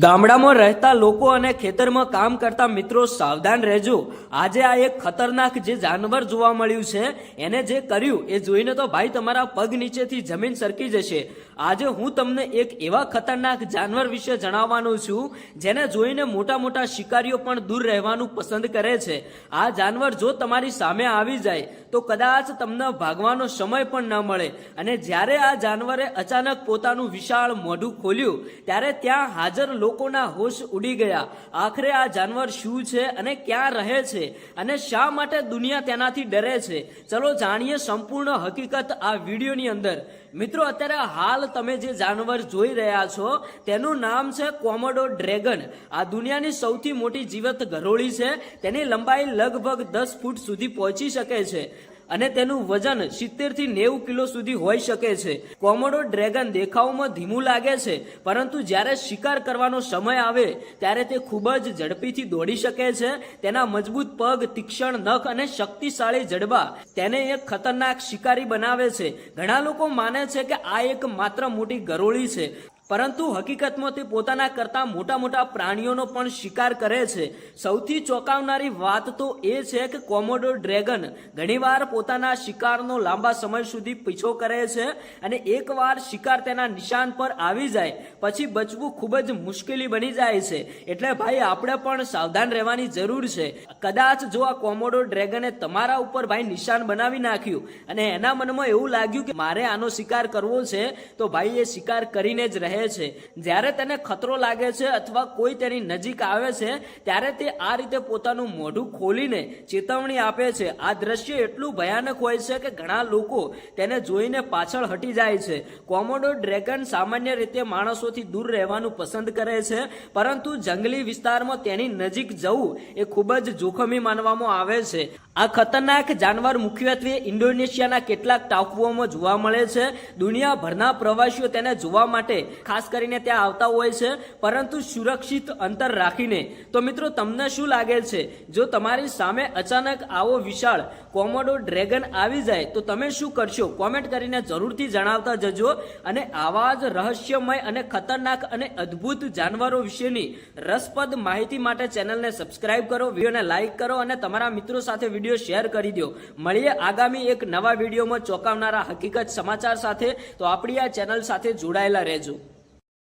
ગામડામાં રહેતા લોકો અને ખેતરમાં કામ કરતા મિત્રો સાવધાન રહેજો. આજે આ એક ખતરનાક જે જાનવર જોવા મળ્યું છે, એને જે કર્યું એ જોઈને તો ભાઈ તમારા પગ નીચેથી જમીન સરકી જશે. આજે હું તમને એક એવા ખતરનાક જાનવર વિશે જણાવવાનો છું જેને જોઈને મોટા મોટા શિકારીઓ પણ દૂર રહેવાનું પસંદ કરે છે. આ જાનવર જો તમારી સામે આવી જાય તો કદાચ તમને ભાગવાનો સમય પણ ન મળે. અને જ્યારે આ જાનવરે અચાનક પોતાનું વિશાળ મોઢું ખોલ્યું ત્યારે ત્યાં હાજર લોકોના હોશ ઉડી ગયા. આખરે આ જાનવર શું છે અને ક્યાં રહે છે અને શા માટે દુનિયા તેનાથી ડરે છે? ચલો જાણીએ સંપૂર્ણ હકીકત આ વિડીયોની અંદર. મિત્રો, અત્યારે હાલ તમે જે જાનવર જોઈ રહ્યા છો તેનું નામ છે કોમોડો ડ્રેગન. આ દુનિયાની સૌથી મોટી જીવંત ગરોળી છે. તેની લંબાઈ લગભગ 10 ફૂટ સુધી પહોંચી શકે છે અને તેનું વજન 70 થી 90 કિલો સુધી હોઈ શકે છે. કોમોડો ડ્રેગન દેખાવમાં ધીમું લાગે છે, પરંતુ જ્યારે શિકાર કરવાનો સમય આવે ત્યારે તે ખૂબ જ ઝડપીથી દોડી શકે છે. તેના મજબૂત પગ, તીક્ષ્ણ નખ અને શક્તિશાળી જડબા તેને એક ખતરનાક શિકારી બનાવે છે. ઘણા લોકો માને છે કે આ એક માત્ર મોટી ગરોળી છે, પરંતુ હકીકતમાં તે પોતાના કરતા મોટા મોટા પ્રાણીઓનો પણ શિકાર કરે છે. સૌથી ચોંકાવનારી વાત તો એ છે કે કોમોડો ડ્રેગન ઘણીવાર પોતાના શિકારનો લાંબા સમય સુધી પીછો કરે છે અને એકવાર શિકાર તેના નિશાન પર આવી જાય પછી બચવું ખૂબ જ મુશ્કેલી બની જાય છે. એટલે ભાઈ આપણે પણ સાવધાન રહેવાની જરૂર છે. કદાચ જો આ કોમોડો ડ્રેગને તમારા ઉપર ભાઈ નિશાન બનાવી નાખ્યું અને એના મનમાં એવું લાગ્યું કે મારે આનો શિકાર કરવો છે, તો ભાઈ એ શિકાર કરીને જ રહે છે. જ્યારે તેને ખતરો લાગે છે અથવા કોઈ તેની નજીક આવે છે ત્યારે તે આ રીતે પોતાનું મોઢું ખોલીને ચેતવણી આપે છે. આ દ્રશ્ય એટલું ભયાનક હોય છે કે ઘણા લોકો તેને જોઈને પાછળ હટી જાય છે. કોમોડો ડ્રેગન સામાન્ય રીતે માણસોથી દૂર રહેવાનું પસંદ કરે છે, પરંતુ જંગલી વિસ્તારમાં તેની નજીક જવું એ ખૂબ જ જોખમી માનવામાં આવે છે. આ ખતરનાક જાનવર મુખ્યત્વે ઇન્ડોનેશિયાના કેટલાક ટાપુઓમાં જોવા મળે છે. દુનિયાભરના પ્રવાસીઓ તેને જોવા માટે ખાસ કરીને ત્યાં આવતા હોય છે, પરંતુ સુરક્ષિત અંતર રાખીને. તો મિત્રો, તમને શું લાગે છે, જો તમારી સામે અચાનક આવો વિશાળ કોમોડો ડ્રેગન આવી જાય તો તમે શું કરશો? કોમેન્ટ કરીને જરૂરથી જણાવતા જજો. અને આવા જ રહસ્યમય અને ખતરનાક અને અદ્ભુત જાનવરો વિશેની રસપ્રદ માહિતી માટે ચેનલને સબસ્ક્રાઇબ કરો, વિડીયોને લાઇક કરો અને તમારા મિત્રો સાથે વિડીયો શેર કરી દો. મળીએ આગામી એક નવા વિડીયોમાં ચોંકાવનારા હકીકત સમાચાર સાથે. તો આપણી આ ચેનલ સાથે જોડાયેલા રહેજો.